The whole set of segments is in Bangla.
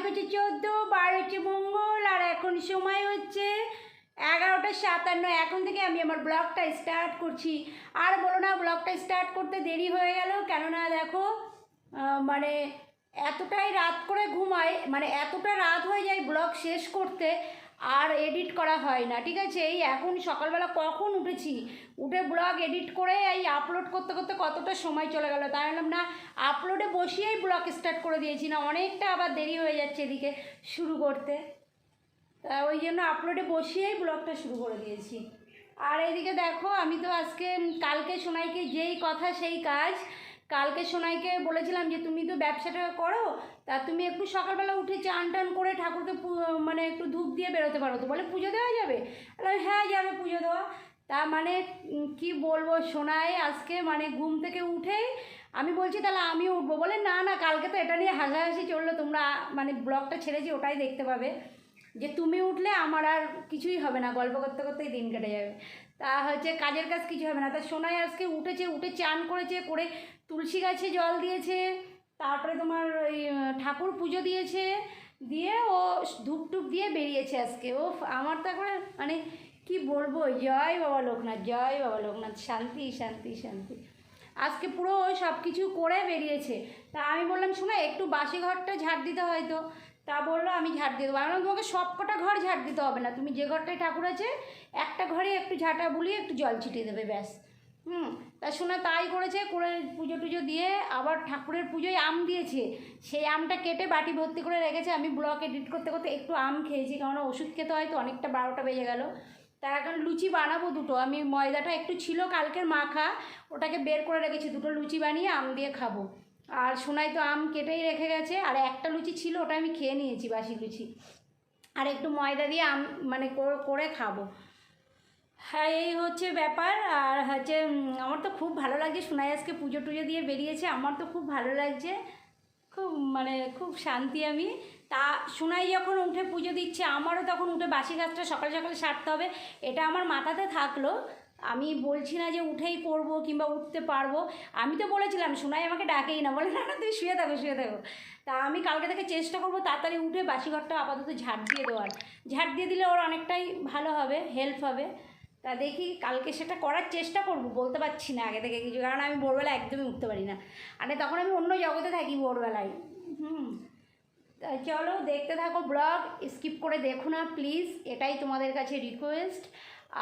তারিখ হচ্ছে 14, বার হচ্ছে মঙ্গল, আর এখন সময় হচ্ছে 11:57। এখন থেকে আমি আমার ব্লগটা স্টার্ট করছি। আর বলো না, ব্লগটা স্টার্ট করতে দেরি হয়ে গেল, কেননা দেখো মানে এতটাই রাত করে ঘুমাই, মানে এতটা রাত হয়ে যায় ব্লগ শেষ করতে, আর এডিট করা হয় না। ঠিক আছে, এই এখন সকালবেলা কখন উঠেছি, উঠে ব্লগ এডিট করে এই আপলোড করতে করতে কতটা সময় চলে গেল, তাই বললাম না আপলোডে বসিয়েই ব্লগ স্টার্ট করে দিয়েছি, না অনেকটা আবার দেরি হয়ে যাচ্ছে এদিকে শুরু করতে, তা ওই জন্য আপলোডে বসিয়েই ব্লগটা শুরু করে দিয়েছি। আর এদিকে দেখো, আমি তো আজকে কালকে সোনাইকে যেই কথা সেই কাজ, কালকে সোনাইকে বলেছিলাম যে তুমি তো ব্যবসাটা করো, তা তুমি একটু সকালবেলা উঠে চান টান করে ঠাকুরকে মানে একটু ধূপ দিয়ে বেরোতে পারো, তো বলে পুজো দেওয়া যাবে, হ্যাঁ যাবে পুজো দেওয়া। তা মানে কি বলবো, সোনাই আজকে মানে ঘুম থেকে উঠেই আমি বলছি তাহলে আমিও উঠবো, বলে না না কালকে তো এটা নিয়ে হাসাহাসি চললো, তোমরা মানে ব্লগটা ছেড়েছি ওটাই দেখতে পাবে, যে তুমি উঠলে আমার আর কিছুই হবে না, গল্প করতে করতেই দিন কেটে যাবে, তা হচ্ছে কাজের কাজ কিছু হবে না। তা সোনাই আজকে উঠেছে, উঠে চান করেছে, করে তুলসী গাছে জল দিয়েছে, তারপরে তোমার ওই ঠাকুর পুজো দিয়েছে, দিয়ে ও ধূপ টুপ দিয়ে বেরিয়েছে আজকে। ও আমার তো একবারে মানে কি বলবো, জয় বাবা লোকনাথ, জয় বাবা লোকনাথ, শান্তি শান্তি শান্তি। আজকে পুরো সব কিছু করে বেরিয়েছে। তা আমি বললাম শোনা একটু বাসি ঘরটা ঝাড় দিতে হয়তো, তা বললো আমি ঝাড় দিয়ে দেবো। আমি বললাম তোমাকে সব কটা ঘর ঝাড় দিতে হবে না, তুমি যে ঘরটায় ঠাকুর আছে একটা ঘরে একটু ঝাঁটা বুলিয়ে একটু জল ছিটিয়ে দেবে, ব্যাস। তা শোনা তাই করেছে, করে পুজো টুজো দিয়ে আবার ঠাকুরের পুজোয় আম দিয়েছে, সেই আমটা কেটে বাটি ভর্তি করে রেখেছে। আমি ব্লগ এডিট করতে করতে একটু আম খেয়েছি, কারণ ওষুধ খেতে হয় তো, অনেকটা 12টা বেজে গেল। তা এখন লুচি বানাবো দুটো, আমি ময়দাটা একটু ছিল কালকের মাখা, ওটাকে বের করে রেখেছি, দুটো লুচি বানিয়ে আম দিয়ে খাবো। আর সোনাই তো আম কেটেই রেখে গেছে, আর একটা লুচি ছিল ওটা আমি খেয়ে নিয়েছি, বাসি লুচি, আর একটু ময়দা দিয়ে আম মানে করে খাবো। হ্যাঁ এই হচ্ছে ব্যাপার। আর হচ্ছে আমার তো খুব ভালো লাগছে, সোনাই আজকে পুজো টুজো দিয়ে বেরিয়েছে, আমার তো খুব ভালো লাগছে, খুব মানে খুব শান্তি আমি। তা সোনাই যখন উঠে পুজো দিচ্ছে, আমারও তখন উঠে বাসি কাজটা সকাল সকাল সারতে হবে, এটা আমার মাথাতে থাকলো। আমি বলছি না যে উঠেই করবো কিংবা উঠতে পারবো, আমি তো বলেছিলাম, সোনাই আমাকে ডাকেই না, বলে না না তুই শুয়ে থাকো শুয়ে থাকো। তা আমি কালকে থেকে চেষ্টা করবো তাড়াতাড়ি উঠে বাসি ঘরটা আপাতত ঝাড় দিয়ে দেওয়ার, ঝাড় দিয়ে দিলে ওর অনেকটাই ভালো হবে, হেল্প হবে। তা দেখি কালকে সেটা করার চেষ্টা করব, বলতে পারছি না আগে থেকে কিছু, কারণ আমি ভোরবেলা একদমই উঠতে পারি না, আরে তখন আমি অন্য জগতে থাকি ভোরবেলায়। তা চলো দেখতে থাকো ব্লগ, স্কিপ করে দেখো না প্লিজ, এটাই তোমাদের কাছে রিকোয়েস্ট।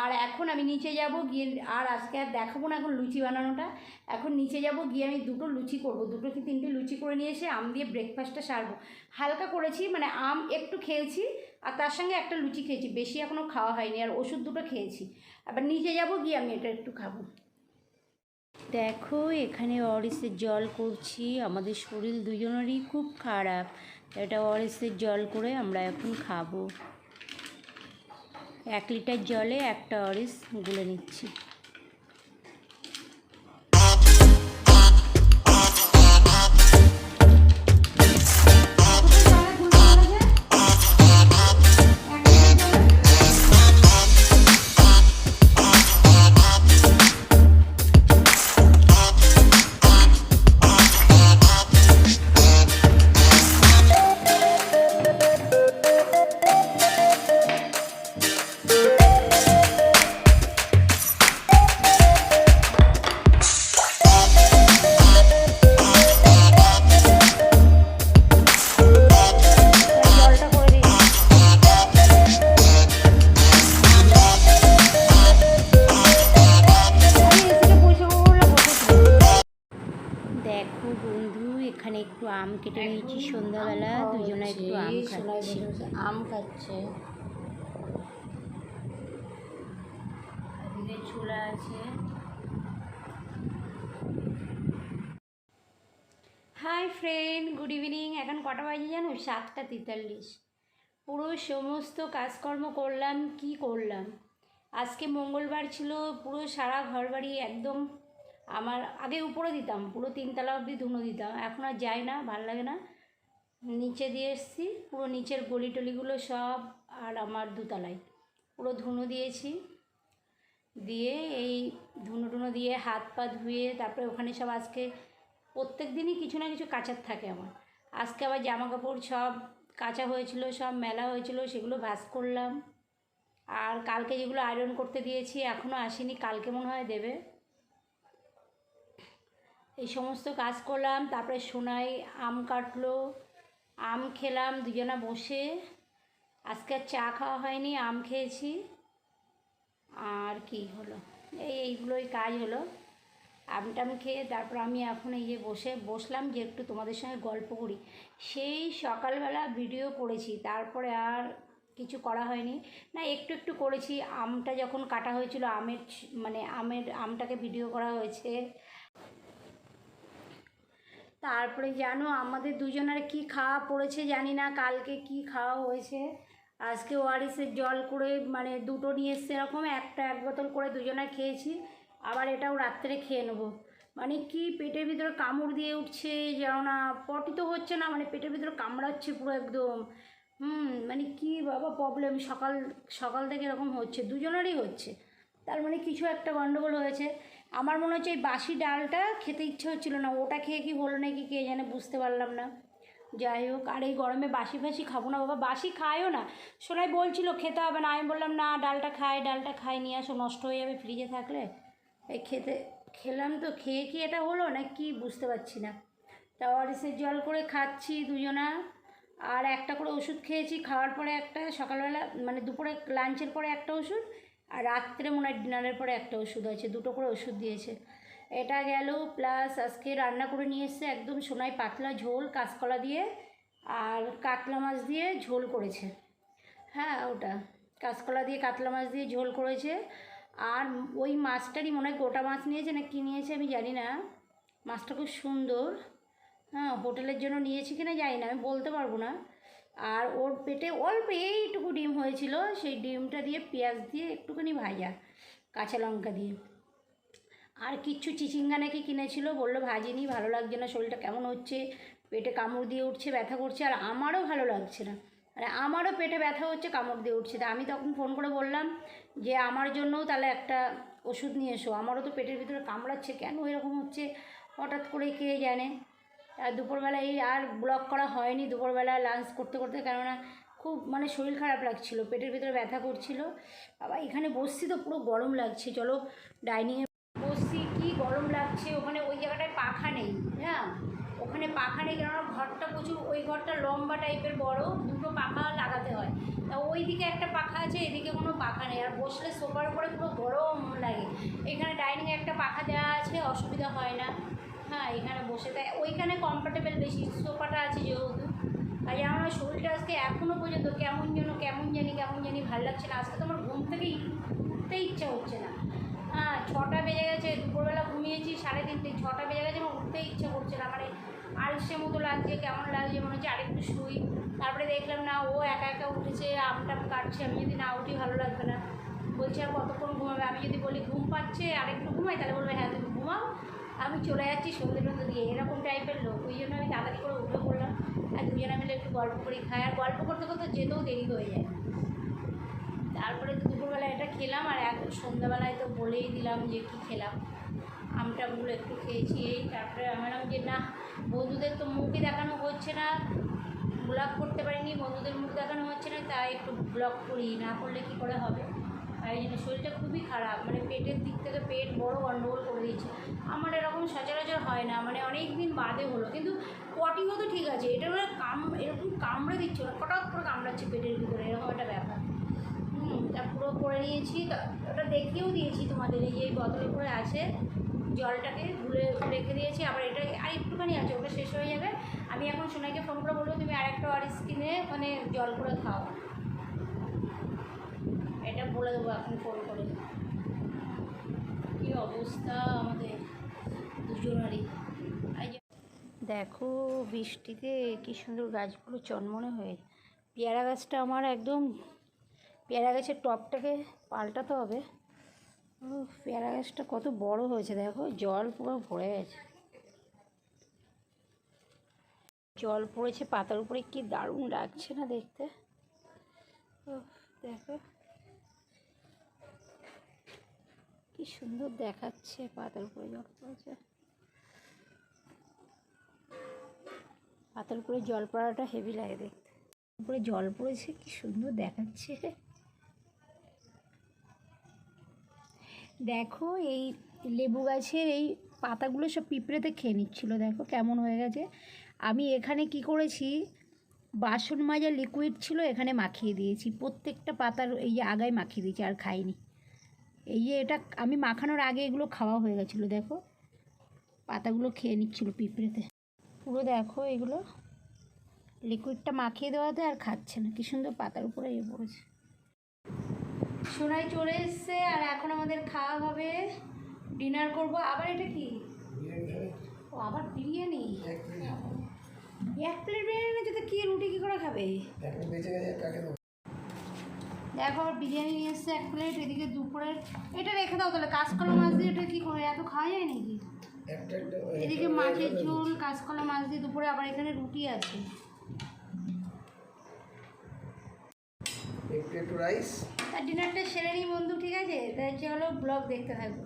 আর এখন আমি নিচে যাব গিয়ে, আর আজকে আর দেখাবো না এখন লুচি বানানোটা, এখন নিচে যাব গিয়ে আমি দুটো লুচি করব, দুটো কি তিনটে লুচি করে নিয়ে এসে আম দিয়ে ব্রেকফাস্টটা সারবো। হালকা করেছি, মানে আম একটু খেয়েছি আর তার সঙ্গে একটা লুচি খেয়েছি, বেশি এখনও খাওয়া হয়নি, আর ওষুধ দুটো খেয়েছি। আবার নিচে যাব গিয়ে আমি এটা একটু খাবো। দেখো এখানে ওআরএসের জল করছি, আমাদের শরীর দুজনেরই খুব খারাপ, এটা ওআরএসের জল করে আমরা এখন খাবো। 1 লিটার জলে একটা ওআরএস গুলে নিচ্ছি। দেখো বন্ধু, এখানে একটু আম কেটে নিয়েছি, সন্ধ্যাবেলা দুজনে একটু আম খাচ্ছি, আম খাচ্ছে, এদিকে ছোলা আছে। Hi friend, good evening. এখন কটা বাজে জানো? 7:43। পুরো সমস্ত কাজকর্ম করলাম, কি করলাম, আজকে মঙ্গলবার ছিল, পুরো সারা ঘর বাড়ি একদম, আমার আগে উপরে দিতাম, পুরো 3তলা অবধি ধুনো দিতাম, এখন আর যাই না, ভাল লাগে না, নিচে দিয়ে এসেছি, পুরো নিচের গলি টলিগুলো সব, আর আমার 2তলায় পুরো ধুনো দিয়েছি, দিয়ে এই ধুনো টুনো দিয়ে হাত পা ধুয়ে তারপরে ওখানে সব আজকে প্রত্যেক দিনই কিছু না কিছু কাচার থাকে আমার, আজকে আবার জামা কাপড় সব কাঁচা হয়েছিল, সব মেলা হয়েছিল, সেগুলো ভাঁজ করলাম। আর কালকে যেগুলো আয়রন করতে দিয়েছি এখনও আসেনি, কালকে মনে হয় দেবে। এই সমস্ত কাজ করলাম। তারপরে সোনাই আম কাটলো, আম খেলাম দুজনা বসে। আজকে আর চা খাওয়া হয়নি, আম খেয়েছি। আর কি হলো, এইগুলোই কাজ হলো। আমটাম খেয়ে তারপর আমি এখন এই যে বসলাম যে একটু তোমাদের সঙ্গে গল্প করি। সেই সকালবেলা ভিডিও করেছি, তারপরে আর কিছু করা হয়নি। না, একটু একটু করেছি। আমটা যখন কাটা হয়েছিল, আমটাকে ভিডিও করা হয়েছে। তারপরে জানো আমাদের দুজনের কি খাওয়া পড়েছে জানি না, কালকে কি খাওয়া হয়েছে। আজকে ওআরএসের জল করে দুটো নিয়ে এসছে, এরকম এক বোতল করে দুজনে খেয়েছি। আবার এটাও রাত্রে খেয়ে নেবো। কি পেটের ভিতরে কামড় দিয়ে উঠছে, যেন না পটি তো হচ্ছে না, পেটের ভিতরে কামড়াচ্ছে পুরো একদম। কি বাবা প্রবলেম, সকাল সকাল থেকে এরকম হচ্ছে, দুজনেরই হচ্ছে। তার কিছু একটা গণ্ডগোল হয়েছে। আমার মনে হচ্ছে এই বাসি ডালটা খেতে ইচ্ছে হচ্ছিলো না, ওটা খেয়ে কি হলো নাকি কে জানে, বুঝতে পারলাম না। যাই হোক, আর এই গরমে বাসি ফাসি খাবো না বাবা, বাসি খায়ও না। সোনাই বলছিল খেতে হবে না, আমি বললাম না, ডালটা খাই নিয়ে আসো, নষ্ট হয়ে যাবে ফ্রিজে থাকলে। এই খেলাম তো, খেয়ে কি এটা হলো না কি বুঝতে পারছি না। তা ওআরএসের জল করে খাচ্ছি দুজনা। আর একটা করে ওষুধ খেয়েছি, খাওয়ার পরে একটা, সকালবেলা দুপুরে লাঞ্চের পরে একটা ওষুধ, আর রাত্রে মনে হয় ডিনারের পরে একটা ওষুধ আছে, দুটো করে ওষুধ দিয়েছে। এটা গেল, প্লাস আজকে রান্না করে নিয়ে এসছে একদম সোনাই পাতলা ঝোল, কাঁচকলা দিয়ে আর কাতলা মাছ দিয়ে ঝোল করেছে। হ্যাঁ, ওটা কাঁচকলা দিয়ে কাতলা মাছ দিয়ে ঝোল করেছে। আর ওই মাছটারই মনে হয় গোটা মাছ নিয়েছে না কী নিয়েছে আমি জানি না। মাছটা খুব সুন্দর। হ্যাঁ, হোটেলের জন্য নিয়েছি কিনা জানি না, আমি বলতে পারবো না। আর ওর পেটে অল্প এইটুকু ডিম হয়েছিল, সেই ডিমটা দিয়ে পেঁয়াজ দিয়ে একটুখানি ভাজা, কাঁচা লঙ্কা দিয়ে। আর কিচ্ছু, চিচিঙ্গা নাকি কিনেছিল, বললো ভাজিনি, ভালো লাগছে না, শরীরটা কেমন হচ্ছে, পেটে কামড় দিয়ে উঠছে, ব্যথা করছে। আর আমারও ভালো লাগছে না, আমারও পেটে ব্যথা হচ্ছে, কামড় দিয়ে উঠছে। তা আমি তখন ফোন করে বললাম যে আমার জন্যও তাহলে একটা ওষুধ নিয়ে এসো, আমারও তো পেটের ভিতরে কামড়াচ্ছে, কেন এরকম হচ্ছে হঠাৎ করে কে জানে। আর দুপুরবেলা আর ব্লগ করা হয়নি, দুপুরবেলা লাঞ্চ করতে করতে, কেননা খুব শরীর খারাপ লাগছিল, পেটের ভিতরে ব্যথা করছিল। বাবা এখানে বসছি তো পুরো গরম লাগছে, চলো ডাইনিংয়ে বসছি, কি গরম লাগছে। ওখানে ওই জায়গাটায় পাখা নেই, হ্যাঁ ওখানে পাখা নেই, কেননা ঘরটা প্রচুর, ওই ঘরটা লম্বা টাইপের বড়, দুটো পাখা লাগাতে হয়। তা ওই দিকে একটা পাখা আছে, এদিকে কোনো পাখা নেই। আর বসলে সোফার উপরে পুরো গরম লাগে। এখানে ডাইনিংয়ে একটা পাখা দেওয়া আছে, অসুবিধা হয় না। হ্যাঁ, এখানে বসে তাই ওইখানে কমফর্টেবল বেশি, সোফাটা আছে যেহেতু। আর আমার শরীরটা আজকে এখনও পর্যন্ত কেমন জানি ভালো লাগছে না। আজকে তো আমার ঘুম থেকে উঠতে ইচ্ছা হচ্ছে না। হ্যাঁ, 6টা বেজে গেছে, দুপুরবেলা ঘুমিয়েছি 3:30, 6টা বেজে গেছে, আমার উঠতে ইচ্ছে করছে না। আলসে মতো লাগছে, কেমন লাগছে, মনে হচ্ছে আরেকটু শুই। তারপরে দেখলাম না, ও একা একা উঠেছে, আমটাম কাটছে, আমি যদি না উঠি ভালো লাগবে না। বলছি আর কতক্ষণ ঘুমাবে, আমি যদি বলি ঘুম পাচ্ছে আরেকটু ঘুমাই, তাহলে বলবে হ্যাঁ তুমি ঘুমাও, আমি চলে যাচ্ছি সন্ধ্যে টন্ধে দিয়ে, এরকম টাইপের লোক। ওই জন্য আমি তাড়াতাড়ি করে উঠে পড়লাম, আর দুজনে মিলে একটু গল্প করি, খাই। আর গল্প করতে করতে যেতেও দেরি হয়ে যায়। তারপরে তো দুপুরবেলা এটা খেলাম, আর সন্ধ্যাবেলায় তো বলেই দিলাম যে কী খেলাম, আমটাগুলো একটু খেয়েছি। তারপরে আমি বললাম যে না, বন্ধুদের তো মুখই দেখানো হচ্ছে না, ব্লগ করতে পারিনি, বন্ধুদের মুখ দেখানো হচ্ছে না, তাই একটু ব্লগ করি, না করলে কী করে হবে। তাই জন্য শরীরটা খুবই খারাপ, পেটের দিক থেকে পেট বড় গণ্ডগোল করে দিয়েছে। আমার এরকম সচরাচর হয় না, অনেক দিন বাদে হলো। কিন্তু পটিও তো ঠিক আছে, এটা এরকম কামড়ে দিচ্ছে না, হঠাৎ করে কামড়াচ্ছে পেটের ভিতরে, এরকম একটা ব্যাপার। তা পুরো করে নিয়েছি, ওটা দেখিয়েও দিয়েছি তোমাদের, এই যে বোতলে করে আছে, জলটাকে গুলে রেখে দিয়েছি। আবার এটা আর একটুখানি আছে, ওটা শেষ হয়ে যাবে। আমি এখন সোনাইকে ফোন করে বলবো তুমি আরেকটা ওআরএস কিনে ওখানে জল করে খাও, এটা বলে দেবো এখন ফোন করে। কী অবস্থা আমাদের দুজনেরই। দেখো বৃষ্টিতে কী সুন্দর গাছগুলো চনমনে হয়ে। পেয়ারা গাছটা আমার একদম, পেয়ারা গাছের টবটাকে পাল্টাতে হবে। পেয়ারা গাছটা কত বড় হয়েছে দেখো, জল পুরো ভরে গেছে, জল পড়েছে পাতার উপরে, কি দারুণ লাগছে না দেখতে। দেখো কি সুন্দর দেখাচ্ছে, পাতার উপরে জল পড়েছে, পাতার উপরে জল পড়াটা হেভি লাগে দেখতে। উপরে জল পড়েছে, কি সুন্দর দেখাচ্ছে। দেখো এই লেবু গাছের এই পাতাগুলো সব পিঁপড়েতে খেয়ে নিচ্ছিল, দেখো কেমন হয়ে গেছে। আমি এখানে কি করেছি, বাসন মাজা লিকুইড ছিল এখানে মাখিয়ে দিয়েছি, প্রত্যেকটা পাতার এই যে আগায় মাখিয়ে দিয়েছি, আর খাইনি। এই যে এটা আমি মাখানোর আগে এগুলো খাওয়া হয়ে গেছিলো, দেখো পাতাগুলো খেয়ে নিচ্ছিল পিঁপড়েতে। পুরো দেখো এগুলো লিকুইডটা মাখিয়ে দেওয়াতে আর খাচ্ছে না, কি সুন্দর পাতার উপরে ইয়ে পড়েছে। সোনাই চলে এসছে আর এখন আমাদের খাওয়া হবে, ডিনার করব। আবার এটা কি? ও আবার বিরিয়ানি, এক প্লেট বিরিয়ানি যেতে কি রুটি কী করে খাবে? দেখো আবার বিরিয়ানি নিয়ে এসছে 1 প্লেট। এদিকে দুপুরের এটা রেখে দাও তাহলে, কাঁচকলা মাছ দিয়ে এটা কী করে এত খাওয়া যায় নাকি? এদিকে মাছের ঝোল, কাঁচকলা মাছ দিয়ে দুপুরে, আবার এখানে রুটি আছে। আর ডিনারটা সেরে নিই বন্ধু, ঠিক আছে? তাই চলো ব্লগ দেখতে থাকবো।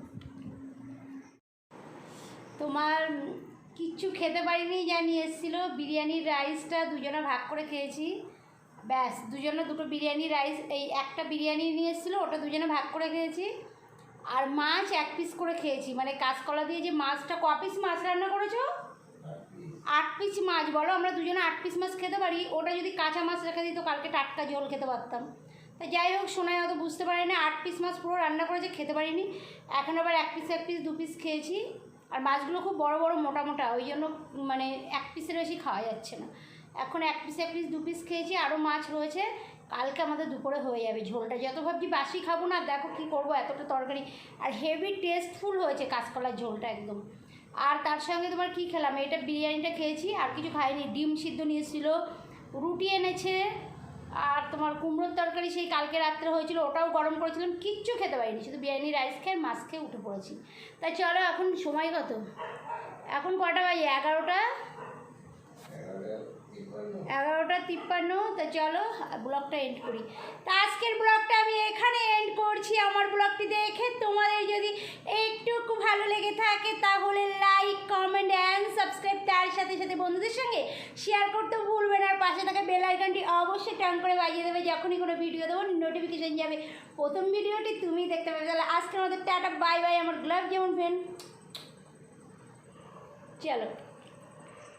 তোমার কিচ্ছু খেতে পারিনি, যা নিয়ে এসেছিলো বিরিয়ানির রাইসটা দুজনে ভাগ করে খেয়েছি, ব্যাস। দুজনে দুটো বিরিয়ানি রাইস, এই একটা বিরিয়ানি নিয়ে এসেছিলো ওটা দুজনে ভাগ করে খেয়েছি। আর মাছ 1 পিস করে খেয়েছি, মানে কাঁচকলা দিয়ে যে মাছটা। ক পিস মাছ রান্না করেছো? 8 পিস মাছ। বলো আমরা দুজনে 8 পিস মাছ খেতে পারি? ওটা যদি কাঁচা মাছ রেখে দিই তো কালকে টাটকা ঝোল খেতে পারতাম। তা যাই হোক, শোনায় অত বুঝতে পারি না, 8 পিস মাছ পুরো রান্না করেছে, খেতে পারিনি। এখন আবার 1 পিস 2 পিস খেয়েছি। আর মাছগুলো খুব বড় বড় মোটা মোটা, ওই জন্য মানে 1 পিসের বেশি খাওয়া যাচ্ছে না। এখন 1 পিস 2 পিস খেয়েছি, আরও মাছ রয়েছে, কালকে আমাদের দুপুরে হয়ে যাবে ঝোলটা। যত ভাবছি বাসি খাবো না, দেখো কী করবো, এতটা তরকারি। আর হেভি টেস্টফুল হয়েছে কাঁচকলার ঝোলটা একদম। আর তার সঙ্গে তোমার কী খেলাম, এটা বিরিয়ানিটা খেয়েছি, আর কিছু খাইনি। ডিম সিদ্ধ নিয়েছিল, রুটি এনেছে, আর তোমার কুমড়োর তরকারি সেই কালকে রাত্রে হয়েছিল ওটাও গরম করেছিলাম, কিচ্ছু খেতে পারিনি, শুধু বিরিয়ানি রাইস খেয়ে মাছ খেয়ে উঠে পড়েছি। তাই চলো, এখন সময় কত, এখন কটা বাজে? 11:53। তা চলো ব্লগটা এন্ড করি। তা আজকের ব্লগটা আমি এখানে এন্ড করছি। আমার ব্লগটি দেখে তোমাদের যদি একটু ভালো লেগে থাকে তাহলে লাইক, কমেন্ট অ্যান্ড সাবস্ক্রাইব, তার সাথে সাথে বন্ধুদের সঙ্গে শেয়ার করতে ভুলবেন। আর পাশে থাকা বেল আইকনটি অবশ্যই টান করে বাজিয়ে দেবে, যখনই কোনো ভিডিও দেবো নোটিফিকেশান যাবে, প্রথম ভিডিওটি তুমি দেখতে পাবে। তাহলে আজকের আমাদের টাটা বাই বাই, আমার গ্লাভ যেমন ফ্রেন্ড, চলো।